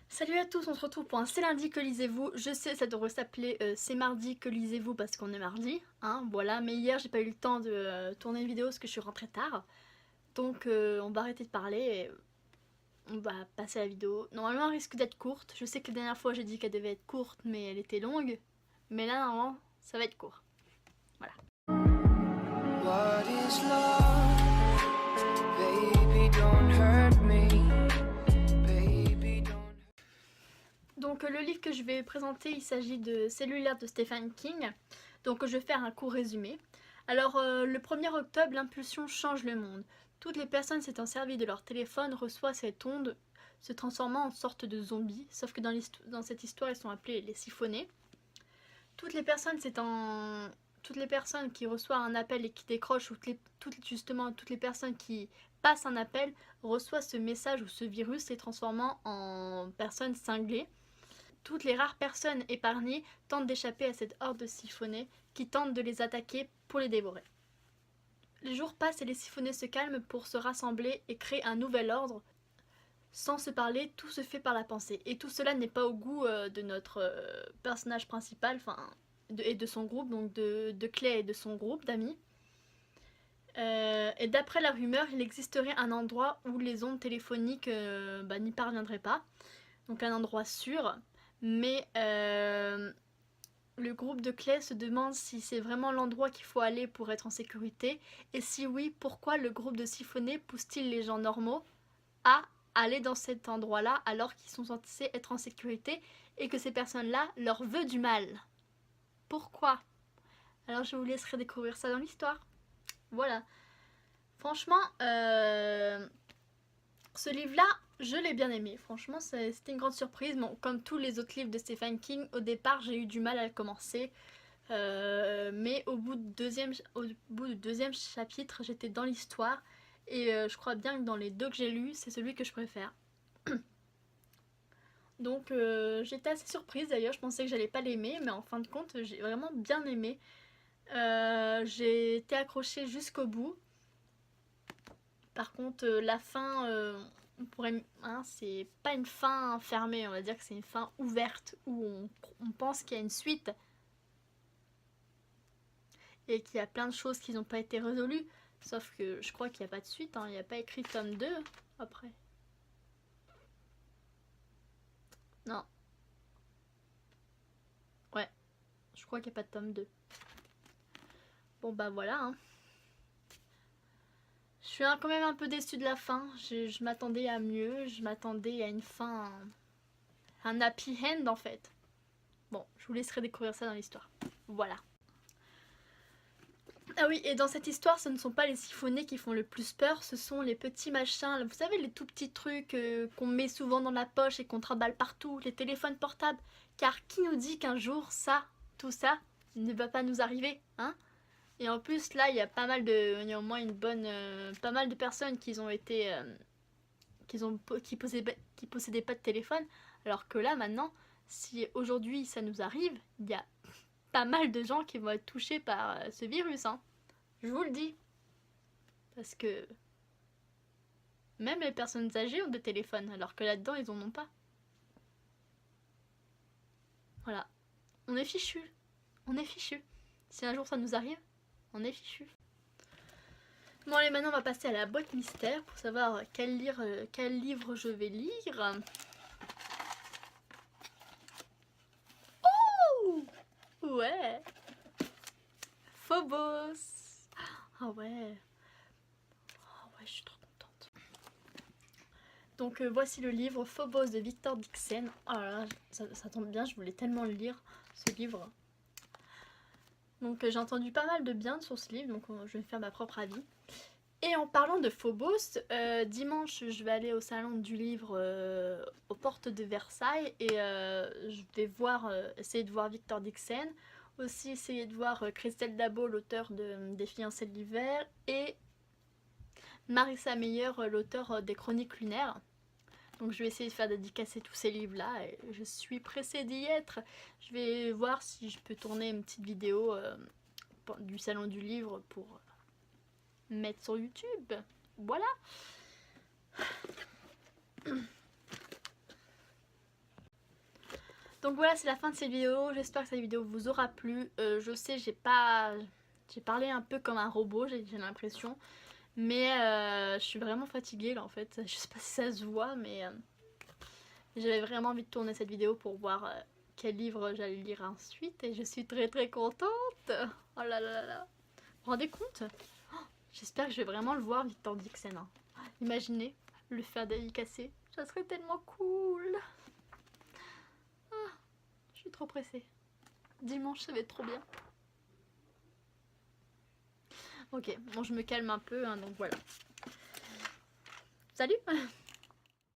Salut à tous, on se retrouve pour un C'est lundi que lisez-vous. Je sais, ça devrait s'appeler C'est mardi que lisez-vous parce qu'on est mardi, hein, voilà. Mais hier, j'ai pas eu le temps de tourner une vidéo parce que je suis rentrée tard. Donc on va arrêter de parler et on va passer à la vidéo. Normalement, elle risque d'être courte. Je sais que la dernière fois, j'ai dit qu'elle devait être courte, mais elle était longue. Mais là, normalement, ça va être court. Voilà. What is love? Baby, don't hurt me. Donc le livre que je vais présenter, il s'agit de Cellulaire de Stephen King. Donc je vais faire un court résumé. Alors le 1er octobre, l'impulsion change le monde. Toutes les personnes s'étant servies de leur téléphone reçoivent cette onde se transformant en sorte de zombies, sauf que dans cette histoire, ils sont appelés les siphonnés. Toutes les personnes qui reçoivent un appel et qui décrochent, ou toutes les personnes qui passent un appel, reçoivent ce message ou ce virus les transformant en personnes cinglées. Toutes les rares personnes épargnées tentent d'échapper à cette horde de siphonnés qui tentent de les attaquer pour les dévorer. Les jours passent et les siphonnés se calment pour se rassembler et créer un nouvel ordre. Sans se parler, tout se fait par la pensée. Et tout cela n'est pas au goût de notre personnage principal et de son groupe, donc de Clay et de son groupe d'amis. Et d'après la rumeur, il existerait un endroit où les ondes téléphoniques n'y parviendraient pas. Donc un endroit sûr. Mais le groupe de Clay se demande si c'est vraiment l'endroit qu'il faut aller pour être en sécurité. Et si oui, pourquoi le groupe de siphonnés pousse-t-il les gens normaux à aller dans cet endroit-là alors qu'ils sont censés être en sécurité et que ces personnes-là leur veulent du mal? Pourquoi? Alors je vous laisserai découvrir ça dans l'histoire. Voilà. Franchement, ce livre-là, je l'ai bien aimé. Franchement, c'était une grande surprise. Bon, comme tous les autres livres de Stephen King, au départ, j'ai eu du mal à le commencer. Mais au bout du deuxième chapitre, j'étais dans l'histoire. Et je crois bien que dans les deux que j'ai lus, c'est celui que je préfère. Donc j'étais assez surprise d'ailleurs, je pensais que j'allais pas l'aimer, mais en fin de compte, j'ai vraiment bien aimé. J'ai été accrochée jusqu'au bout. Par contre, la fin, c'est pas une fin fermée, on va dire que c'est une fin ouverte où on pense qu'il y a une suite et qu'il y a plein de choses qui n'ont pas été résolues. Sauf que je crois qu'il n'y a pas de suite, hein, il n'y a pas écrit tome 2 après. Non. Ouais, je crois qu'il n'y a pas de tome 2. Bon bah voilà, hein. Je suis quand même un peu déçue de la fin. Je m'attendais à mieux. Je m'attendais à une fin. Un happy end en fait. Bon, je vous laisserai découvrir ça dans l'histoire. Voilà. Ah oui, et dans cette histoire, ce ne sont pas les siphonnés qui font le plus peur, ce sont les petits machins. Vous savez, les tout petits trucs qu'on met souvent dans la poche et qu'on trimballe partout, les téléphones portables. Car qui nous dit qu'un jour, tout ça, ne va pas nous arriver, hein? Et en plus, là, il y a pas mal de, il y a au moins pas mal de personnes qui ont été, qui possédaient pas de téléphone, alors que là, maintenant, si aujourd'hui ça nous arrive, il y a pas mal de gens qui vont être touchés par ce virus, hein. Je vous le dis, parce que même les personnes âgées ont des téléphones, alors que là-dedans ils en ont pas. Voilà, on est fichu, on est fichu. Si un jour ça nous arrive, on est fichu. Bon allez, maintenant on va passer à la boîte mystère pour savoir quel livre je vais lire. Oh ouais, Phobos. Ah ouais. Oh ouais, je suis trop contente. Donc voici le livre Phobos de Victor Dixon. Oh là là, ça tombe bien, je voulais tellement le lire, ce livre. Donc j'ai entendu pas mal de bien sur ce livre, donc je vais faire ma propre avis. Et en parlant de Phobos, dimanche je vais aller au salon du livre aux portes de Versailles et je vais essayer de voir Victor Dixon, aussi essayer de voir Christelle Dabo, l'auteur des Fiancées de l'hiver, et Marissa Meyer, l'auteur des Chroniques lunaires. Donc je vais essayer de faire dédicacer tous ces livres là et je suis pressée d'y être. Je vais voir si je peux tourner une petite vidéo du salon du livre pour mettre sur YouTube. Voilà. Donc voilà, c'est la fin de cette vidéo. J'espère que cette vidéo vous aura plu. Je sais, j'ai parlé un peu comme un robot, j'ai l'impression. Mais je suis vraiment fatiguée là en fait. Je sais pas si ça se voit, mais j'avais vraiment envie de tourner cette vidéo pour voir quel livre j'allais lire ensuite. Et je suis très très contente. Oh là là là là. Vous vous rendez compte? J'espère que je vais vraiment le voir, Victor Dixon. Hein. Imaginez le faire dédicacer. Ça serait tellement cool. Ah, je suis trop pressée. Dimanche, ça va être trop bien. Ok, bon, je me calme un peu, hein, donc voilà. Salut!